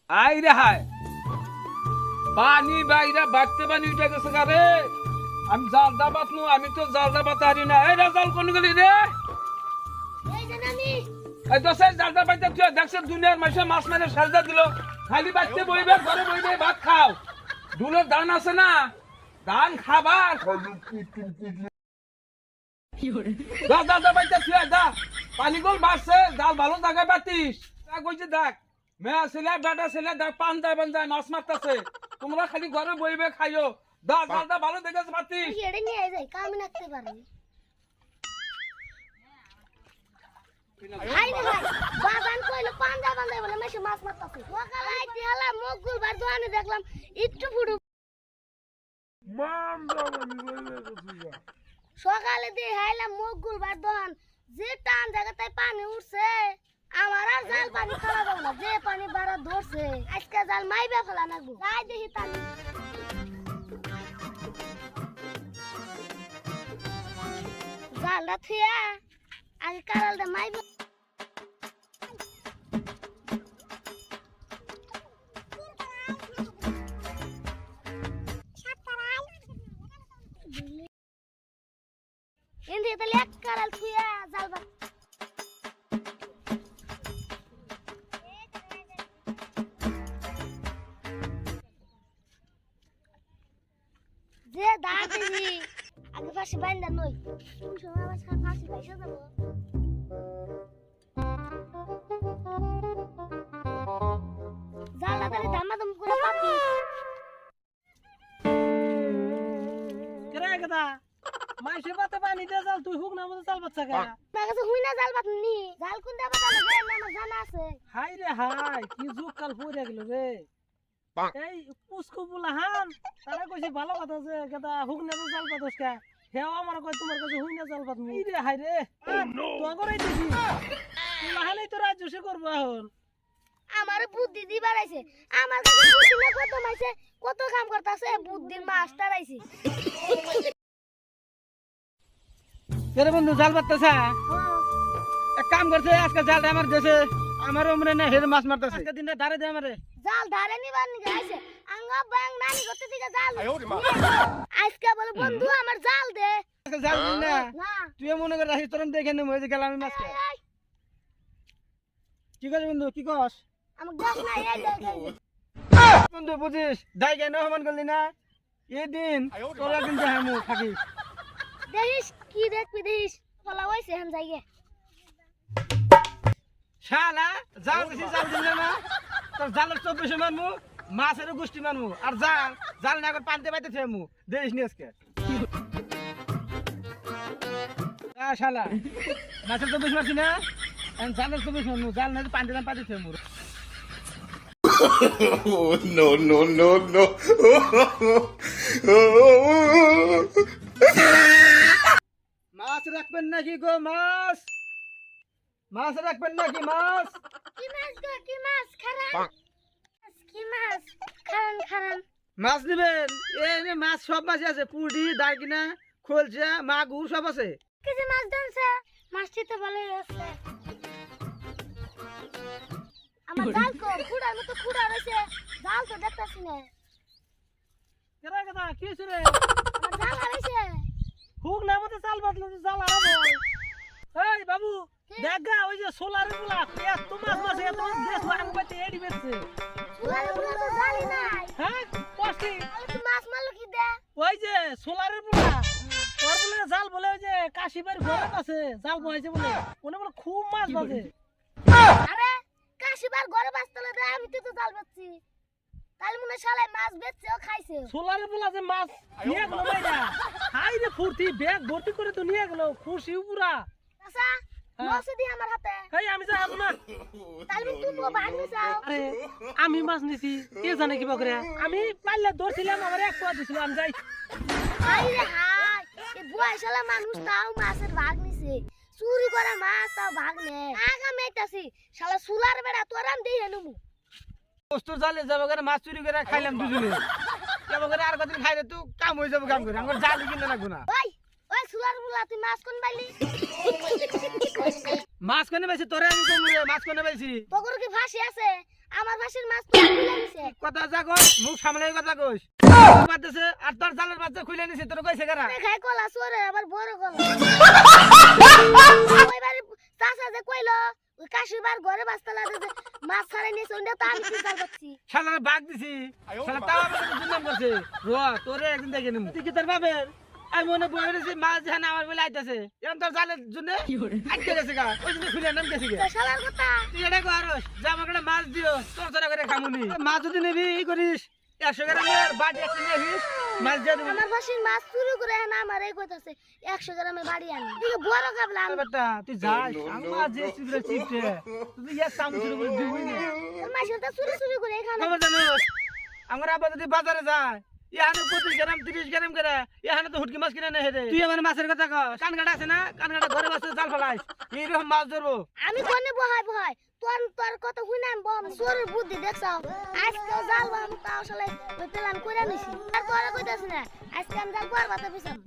I রে হায় পানি বাইরে বাড়তে পানি উঠে গেছে গারে আমি জালদা বাতনু আমি তো জালদা বাতা হারি না এই রে জাল কোন গেলি রে এই যে নানি এই দোসে জালদা বাইতে তুই দেখছ দুনিয়ার মাসে মাছ মেরে সাজদা দিল খালি বাড়তে বইবে ঘরে বইবে ভাত খাও দুলের ধান আছে না ধান খাবার যা যা যা বাইতে তুই যা পানি গোল বাসছে জাল ভালো জায়গায় বাতিস তা কইছে দেখ মেয়া ছেলে বেটা ছেলে দেখ পান যায় বান যায় মাছ মারতেছে তোমরা খালি ঘরে বইবে খাইও দা জালটা ভালো দেখে বাতিস এড়ে নিয়ে যাই কাম নাকতে পারি আই রে ভাই বাবান কইলো পাঞ্জা বান্ধা বলে মেশে মাছ মারতাছে সকালে আইতে হলা মগগুল বার দোয়ানে দেখলাম একটু ফুটু সকালে দিয়ে হাইলাম মগগুল বার দোয়ান যে টান জায়গায় পানি উঠছে আমার আর জাল পানি খাওয়া যাবে না যে পানি বাড়া ধরছে আজকে জাল মাইবা ফেলা নাগবো যাই দেখি তান জালটা থুয়া আগে কারালটা মাইবা এন্দি তাহলে এক কারাল থুয়া জালবা যে দাঁড়াতেছি আগে পাশে বাইন্দা নই কোন সময় আমার ফাঁসি পাইসা যাবো জালটা তাহলে দামাদাম করে পাতি কেরে কথা মাইসে পাতে পানি দে জাল তুই হুক না মতো চাল বাচ্চা কা আমার কাছে হুই না জাল পাতনি জাল কোন দেবা তাহলে আমার জানা আছে হাই রে হাই কি যুগ কাল পড়ে গেল রে এই পুষ্কু বুলাহান তারা কইছে ভালো কথা যে কথা হুক না তো চাল পাতস কা হেও আমার কই তোমার কাছে হুই না চাল পাতনি রে হাই রে তো করে দিছি বুলাহানই তো রাজ্য সে করব এখন আমার বুদ্ধি দি বাড়াইছে আমার কাছে বুদ্ধি না কত মাইছে কত কাম করতাছে বুদ্ধির মাস্টার আইছে কেরে বন্ধু জাল পাততেছ এক কাম করছে আজকে জালটা আমার দেশে আমার উমরে না হের মাছ মারতেছে আজকে দিনে ধারে দে আমারে জাল ধারে নিবার নিয়ে আইছে আঙ্গা ব্যাং নানি করতে দিকে জাল আজকে বলে বন্ধু আমার জাল দে আজকে জাল দিন না না তুই মনে করে রাখিস তোর দেখে নেব এই যে গেলাম আমি মাছ খাই। এই, কি কস বন্ধু কি কস আমার গাছ না এই দেখে বন্ধু বুঝিস দাই কেন সমান করলি না এই দিন তোর একদিন দেখামু থাকিস দেখিস কি দেখবি দেখিস ফলা হইছে হাম যাইগে শালা জাল দিছি জাল দিল না তোর জালের 24 মারমু মাছের গোষ্ঠী মারমু আর জাল জাল না করে পানতে পাইতে থেমু দেখিস নি আজকে শালা মাছের 24 মারছি না এখন জালের 24 মারমু জাল না পানতে পাইতে থেমু Oh, no, no, no, no. মাছ রাখবেন নাকি গো মাছ মাছ রাখবেন নাকি মাছ কি মাছ গো কি মাছ খারান কি মাছ খারান খারান মাছ নেবেন এই যে মাছ সব মাছ আছে পুঁটি দাগিনা খোলসা মাগুর সব আছে কি যে মাছ ধরছে মাছটি তো ভালোই আছে আমার জাল কো খুড়ার মতো খুড়া রইছে জাল তো দেখতাছি না কেরা কথা কি হইছে রে আমার জাল হারাইছে হুক না মতে চাল বাতলো জাল আরাম এই বাবু দেখ গা ওই যে সোলারের গুলা এত মাছ মাছ এত দেশ লাগাম পাইতে এডি বেরছে সুলারে বুলা তো জালি নাই হ্যাঁ কষ্টি তাহলে তুই মাছ মারলো কি দে ওই যে সোলারের গুলা তোর বলে জাল বলে ওই যে কাশিবার ঘরে আছে জাল বহাইছে বলে ওনে বলে খুব মাছ বাজে আরে কাশিবার ঘরে বাস্তলে দে আমি তো জাল বেচছি তাহলে মনে শালায় মাছ বেচছে ও খাইছে সোলারের গুলা যে মাছ নিয়ে গেল মাইরা হাই রে ফুর্তি ব্যাগ ভর্তি করে তো নিয়ে গেল খুশি পুরা আচ্ছা মাছ দি আমার হাতে এই আমি যাব না তাহলে তুই তো ভাঙনি যাও আরে আমি মাছ নিছি কে জানে কি বকরে আমি পাল্লা ধরছিলাম আমার এক পা দিছিল আমি যাই আই রে হাই এই বুয়া শালা মানুষ তাও মাছের ভাগ নিছে চুরি করা মাছ তাও ভাগ নে আগা মেটাছি শালা সুলার বেড়া তোর আম দেই হেনুমু বস্তুর জালে যাব করে মাছ চুরি করে খাইলাম দুজনে যাব করে আর কতদিন খাইলে তো কাম হয়ে যাবে কাম করে আমার জালি কিনে রাখবো না ওই ওই সুলার বুলা তুই মাছ কোন বাইলি মাছ কোনে পাইছি তোরে আমি কম মাছ কোনে পাইছি তোর কি ফাঁসি আছে আমার বাসির মাছ তো খুলে নিছে কথা যা কই মুখ সামলে কথা কইস বাদছে আর তোর জালের বাচ্চা খুলে নিছে তোর কইছে কারা খাই কলা সরে আবার বড় কলা ওই বাড়ি চাচা যে কইলো ওই কাশিবার ঘরে বাস্তা লাগে যে মাছ ছাড়াই নিয়েছে ওটা তো আমি কি জাল পাচ্ছি শালার বাঘ দিছি শালা তাও আমাকে জুনাম করছে তোরে একদিন দেখে নিমু তুই কি তোর বাপের আমি মনে বই রেছি মাছ জানা আমার বলে আইতাছে এখন তোর জালের জন্য আটকে গেছে গা ওই জন্য খুলে নাম গেছি তো শালার কথা তুই এটা করাস যে আমাকে একটা মাছ দিও তোর তোরা করে খামুনি মাছ যদি নিবি ই করিস 100 গ্রামের বাটি একটা নিয়ে আসিস মাছ দিয়ে দেবো আমার বাসির মাছ চুরি করে না আমার এই কইতাছে 100 গ্রামে বাড়ি আনি দিকে বড় কাবলা বেটা তুই যাস আমার যে চিপড়ে চিপটে তুই ইয়া সাম শুরু করে দিবই না মাছের তো চুরি করে এখানে খবর জানোস আমার আব্বা যদি বাজারে যায় ইহানে 25 গ্রাম 30 গ্রাম করে ইহানে তো হুটকি মাছ কিনে না হেরে তুই আমার মাছের কথা কস কানকাটা আছে না কানকাটা ঘরে বসে জাল ফেলাইস এইরকম মাছ ধরবো আমি কোনে বহাই বহাই তোর কত হুইনাম বম চোরের বুদ্ধি দেখছাও আজকে জাল বাম তাও শালা ওই প্ল্যান কইরা নিছি আর তোরা কইতাছ না আজকে আমি জাল বড় কথা পিছাম